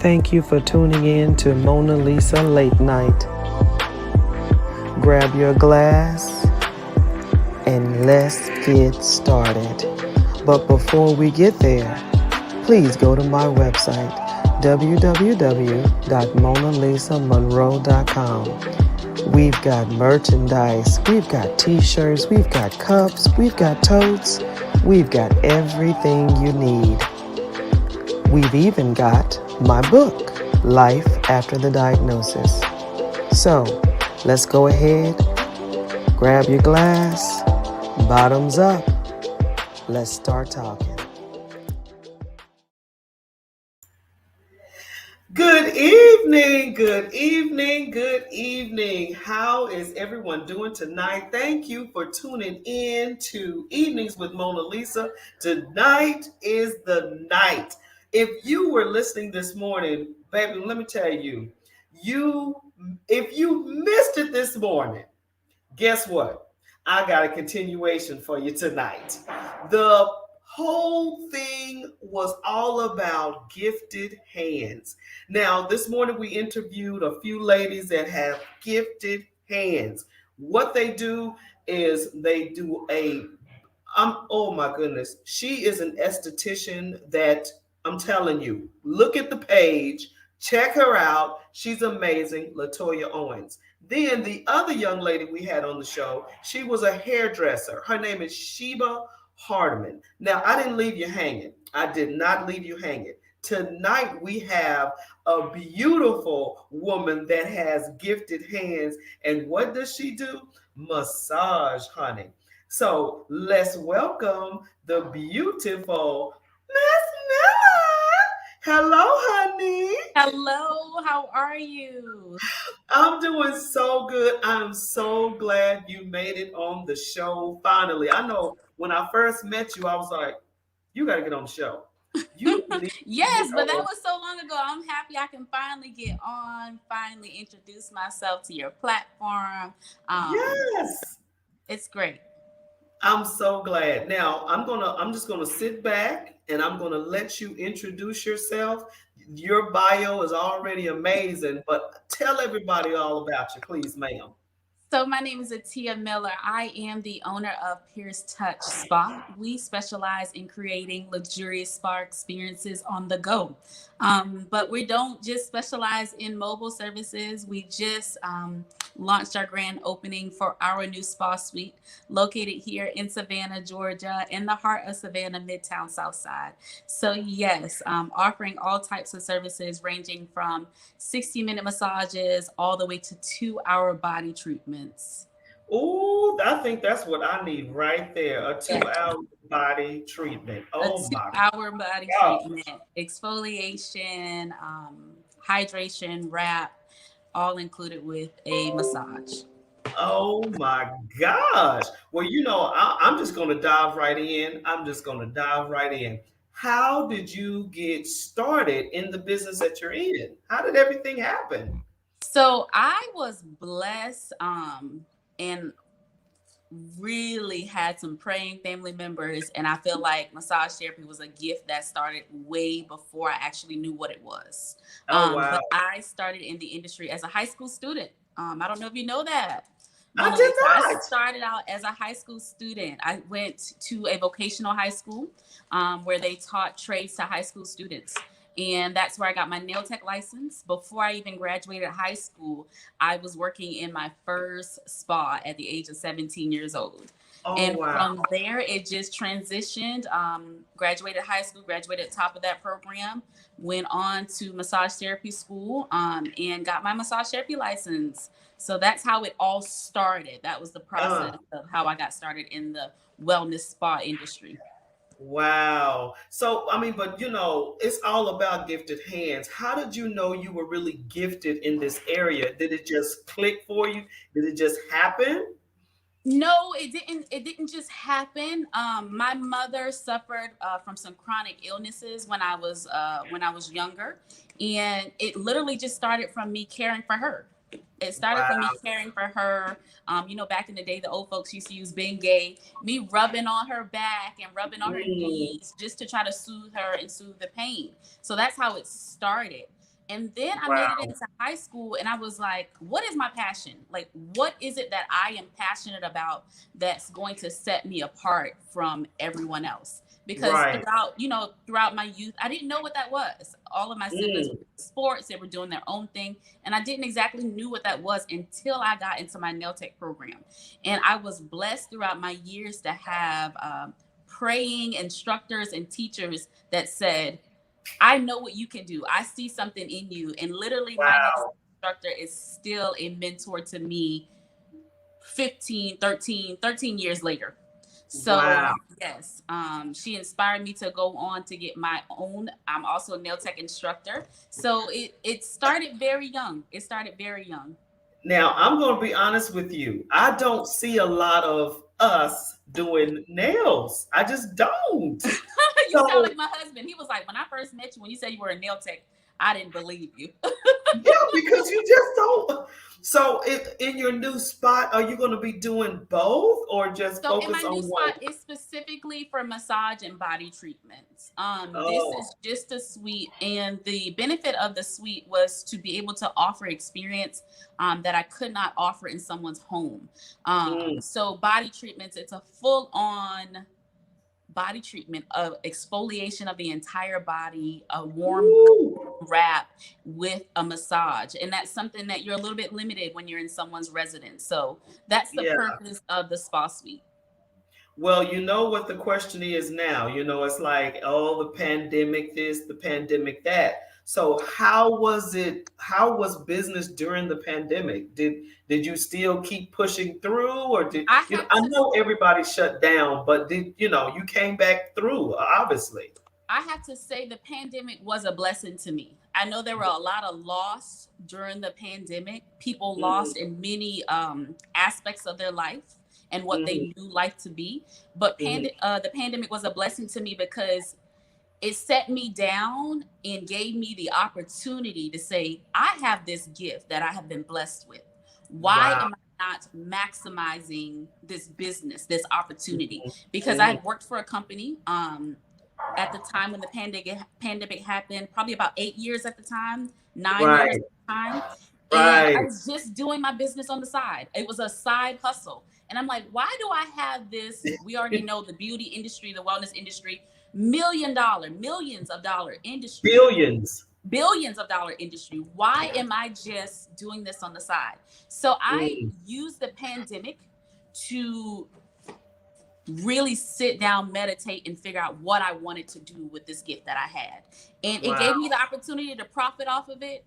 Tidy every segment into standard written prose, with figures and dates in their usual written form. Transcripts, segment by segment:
Thank you for tuning in to Monalisa Late Night. Grab your glass and let's get started. But before we get there, please go to my website, www.monalisamonroe.com. We've got merchandise, we've got t-shirts, we've got cups, we've got totes, we've got everything you need. We've even got my book, Life After the Diagnosis. So, let's go ahead, grab your glass, bottoms up, let's start talking. Good evening, good evening, good evening. How is everyone doing tonight? Thank you for tuning in to Evenings with Monalisa. Tonight is the night. If you were listening this morning, baby, let me tell you, if you missed it this morning, guess what? I got a continuation for you tonight. The whole thing was all about gifted hands. Now, this morning we interviewed a few ladies that have gifted hands. What they do is they do oh my goodness. She is an esthetician that I'm telling you, look at the page, check her out. She's amazing, Latoya Owens. Then the other young lady we had on the show, she was a hairdresser. Her name is Sheba Hardiman. Now, I didn't leave you hanging. I did not leave you hanging. Tonight, we have a beautiful woman that has gifted hands. And what does she do? Massage, honey. So let's welcome the beautiful Miss Miller. Hello, honey. Hello, how are you? I'm doing so good. I'm so glad you made it on the show finally. I know when I first met you, I was like, you got to get on the show. You need to get Yes, but that on. was so long ago. I'm happy I can finally get on, finally introduce myself to your platform. Yes. It's great. I'm so glad. Now, I'm just gonna sit back and I'm gonna let you introduce yourself. Your bio is already amazing, but tell everybody all about you, please, ma'am. So my name is Atia Miller. I am the owner of Pierce Touch Spa. We specialize in creating luxurious spa experiences on the go. But we don't just specialize in mobile services. We just launched our grand opening for our new spa suite located here in Savannah, Georgia, in the heart of Savannah, Midtown South Side. So yes, offering all types of services ranging from 60-minute massages all the way to 2-hour body treatments. Oh, I think that's what I need right there. A Yes, 2 hour body treatment. a Oh my 2-hour body God. treatment, exfoliation, hydration, wrap, all included with a massage. Oh my gosh. Well, I'm just going to dive right in. I'm just going to dive right in. How did you get started in the business that you're in? How did everything happen? So I was blessed and really had some praying family members, and I feel like massage therapy was a gift that started way before I actually knew what it was. Oh, wow. But I started in the industry as a high school student. I don't know if you know that, I Mona did Lisa. I not. started out as a high school student. I went to a vocational high school where they taught trades to high school students. And that's where I got my nail tech license. Before I even graduated high school, I was working in my first spa at the age of 17 years old. Oh, And wow. from there, it just transitioned. Graduated high school, graduated top of that program, went on to massage therapy school, and got my massage therapy license. So that's how it all started. That was the Uh, process of how I got started in the wellness spa industry. wow. So, I mean, but it's all about gifted hands. How did you know you were really gifted in this area? Did it just click for you? Did it just happen? No, it didn't. It didn't just happen. My mother suffered from some chronic illnesses when I was younger, and it literally just started from me caring for her. It started from me Wow. caring for her. Back in the day, the old folks used to use Bengay, me rubbing on her back and rubbing on her Mm, knees just to try to soothe her and soothe the pain. So that's how it started. And then I made it Wow. into high school and I was like, what is my passion? Like, what is it that I am passionate about that's going to set me apart from everyone else? Because Right. throughout my youth, I didn't know what that was. All of my siblings were Mm. in sports, they were doing their own thing. And I didn't exactly knew what that was until I got into my nail tech program. And I was blessed throughout my years to have praying instructors and teachers that said, I know what you can do. I see something in you. And literally, my nail Wow. instructor is still a mentor to me 13 years later. So, Wow. yes, she inspired me to go on to get my own. I'm also a nail tech instructor. So, it started very young. It started very young. Now, I'm going to be honest with you. I don't see a lot of us doing nails. I just don't. You sound like So, my husband. He was like, when I first met you, when you said you were a nail tech, I didn't believe you. yeah, because you just don't. So, in your new spot, are you going to be doing both or just So in my focus new on one? spot, it's specifically for massage and body treatments. This Oh, is just a suite, and the benefit of the suite was to be able to offer experience that I could not offer in someone's home. mm. So body treatments, it's a full-on body treatment of exfoliation of the entire body, a warm Woo. wrap with a massage, and that's something that you're a little bit limited when you're in someone's residence. So that's the Yeah. purpose of the spa suite. Well, you know what the question is now. It's like, oh, the pandemic this, the pandemic that. So how was it? How was business during the pandemic? Did you still keep pushing through, or did I you know? have I to know everybody shut down, but did you came back through, obviously. I have to say the pandemic was a blessing to me. I know there were a lot of loss during the pandemic. People Mm, lost in many aspects of their life and what they mm, knew life to be. But mm. the pandemic was a blessing to me because it set me down and gave me the opportunity to say, I have this gift that I have been blessed with. Why Wow. am I not maximizing this business, this opportunity? Mhm, Because I mhm. had worked for a company at the time when the pandemic happened, probably about 8 years at the time, 9 years Right. at the time. And I Right. was just doing my business on the side. It was a side hustle. And I'm like, why do I have this? We already know the beauty industry, the wellness industry, millions of dollar industry, Billions. billions of dollar industry. Why am I just doing this on the side? So I Mm, used the pandemic to really sit down, meditate, and figure out what I wanted to do with this gift that I had. And it wow. gave me the opportunity to profit off of it.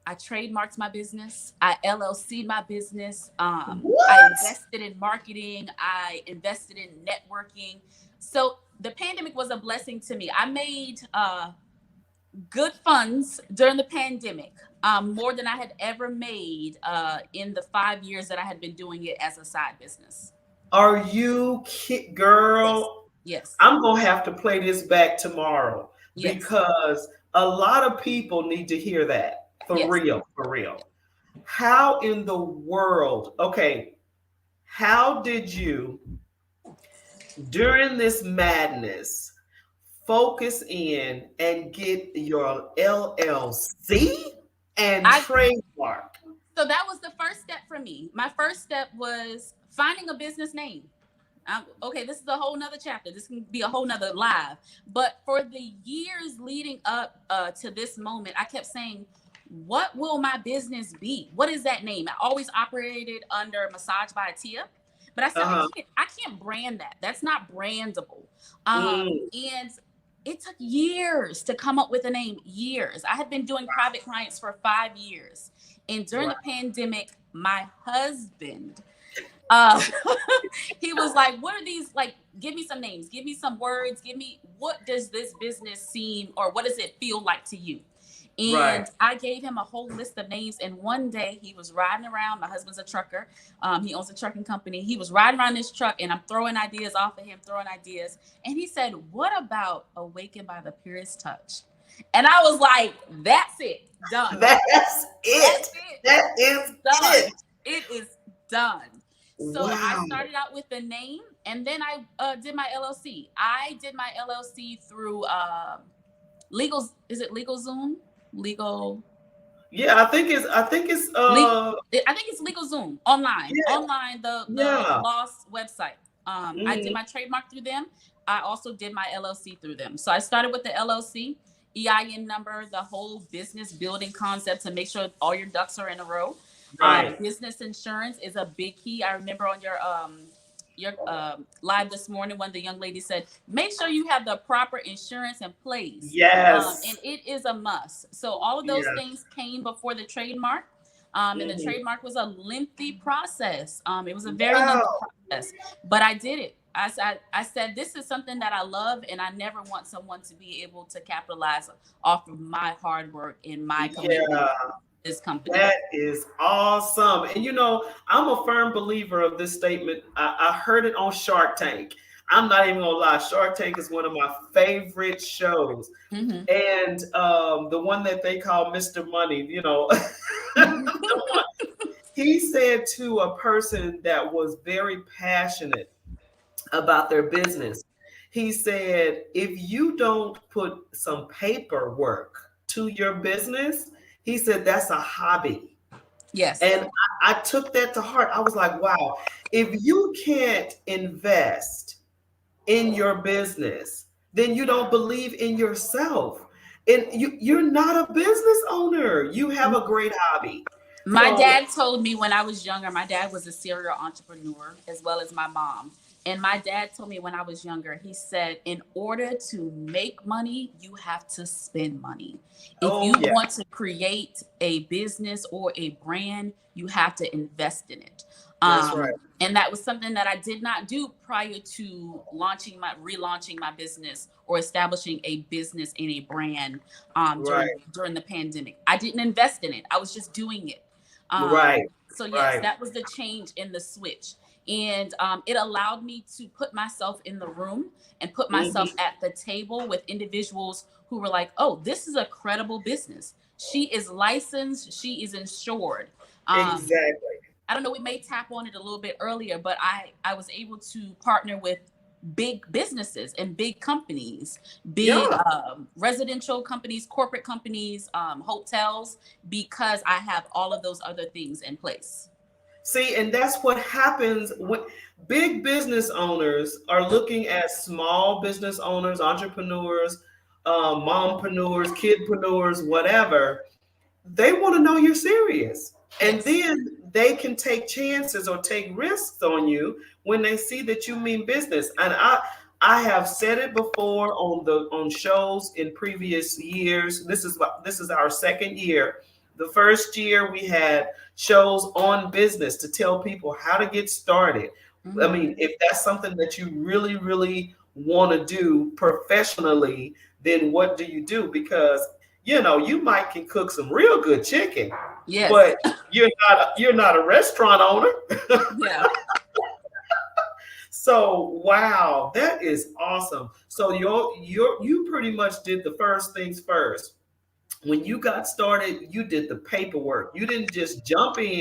I trademarked my business. I LLC'd my business. I What? invested in marketing. I invested in networking. So the pandemic was a blessing to me. I made good funds during the pandemic, more than I had ever made in the 5 years that I had been doing it as a side business. Are you Yes. girl? Yes. I'm gonna have to play this back tomorrow Yes. because a lot of people need to hear that. For Yes. real, for real. How in the world? Okay, how did you during this madness focus in and get your LLC and I trademark? So that was the first step for me. My first step was finding a business name. Okay, this is a whole nother chapter. This can be a whole nother live. But for the years leading up to this moment, I kept saying, what will my business be? What is that name? I always operated under Massage by Atia, but I said Uh-huh. I can't brand that. That's not brandable. Mm, And it took years to come up with a name. Years. I had been doing private clients for 5 years, and during wow. the pandemic, my husband uh, he was like, what are these? Like, give me some names, give me some words, give me, what does this business seem, or what does it feel like to you? Right. And I gave him a whole list of names. And one day he was riding around. My husband's a trucker. He owns a trucking company. He was riding around this truck, and I'm throwing ideas off of him, throwing ideas. And he said, what about Awakened by the Purest Touch? And I was like, that's it, done. That's it. That's it, That is done. it. It is done. So I Wow. started out with the name, and then I did my LLC. I did my LLC through Legal, is it Legal Zoom? Legal Yeah, I think it's Le- I think it's Legal Zoom online. yeah, Online, the yeah. Lost website. I did Hmm. my trademark through them. I also did my LLC through them. So I started with the LLC, EIN number, the whole business building concept to make sure all your ducks are in a row. Right. Business insurance is a big key. I remember on your live this morning when the young lady said, make sure you have the proper insurance in place. And Yes. it is a must. So all of those Yeah. things came before the trademark. And the Hmm. trademark was a lengthy process. It was a very lengthy Wow. process, but I did it. I said, this is something that I love, and I never want someone to be able to capitalize off of my hard work and my commitment Yeah. to this company. That is awesome. And I'm a firm believer of this statement. I heard it on Shark Tank. I'm not even gonna lie. Shark Tank is one of my favorite shows. Mm-hmm. And the one that they call Mr. Money, the one he said to a person that was very passionate about their business, he said, if you don't put some paperwork to your business, he said that's a hobby. Yes. And I took that to heart. I was like, wow, if you can't invest in your business, then you don't believe in yourself. And you're not a business owner. You have a great hobby. My So, dad told me when I was younger, my dad was a serial entrepreneur as well as my mom. And my dad told me when I was younger, he said, in order to make money, you have to spend money. If you oh, yeah, want to create a business or a brand, you have to invest in it. that's right. And that was something that I did not do prior to relaunching my business or establishing a business and a brand Right, during the pandemic. I didn't invest in it. I was just doing it. right, So yes, right. that was the change in the switch. And it allowed me to put myself in the room and put myself Hmm. at the table with individuals who were like, oh, this is a credible business. She is licensed, she is insured. Um, Exactly. I don't know, we may tap on it a little bit earlier, but I was able to partner with big businesses and big companies, big Yeah. residential companies, corporate companies, hotels, because I have all of those other things in place. See, and that's what happens when big business owners are looking at small business owners, entrepreneurs, mompreneurs, kidpreneurs, whatever. They want to know you're serious. And Yes. then they can take chances or take risks on you when they see that you mean business. And I have said it before on shows in previous years. This is our second year. The first year we had shows on business to tell people how to get started. I Mm-hmm. mean, if that's something that you really, really want to do professionally, then what do you do? Because you might can cook some real good chicken, Yes. but you're not a restaurant owner. Yeah. So wow, that is awesome. So you pretty much did the first things first. When you got started, you did the paperwork. You didn't just jump in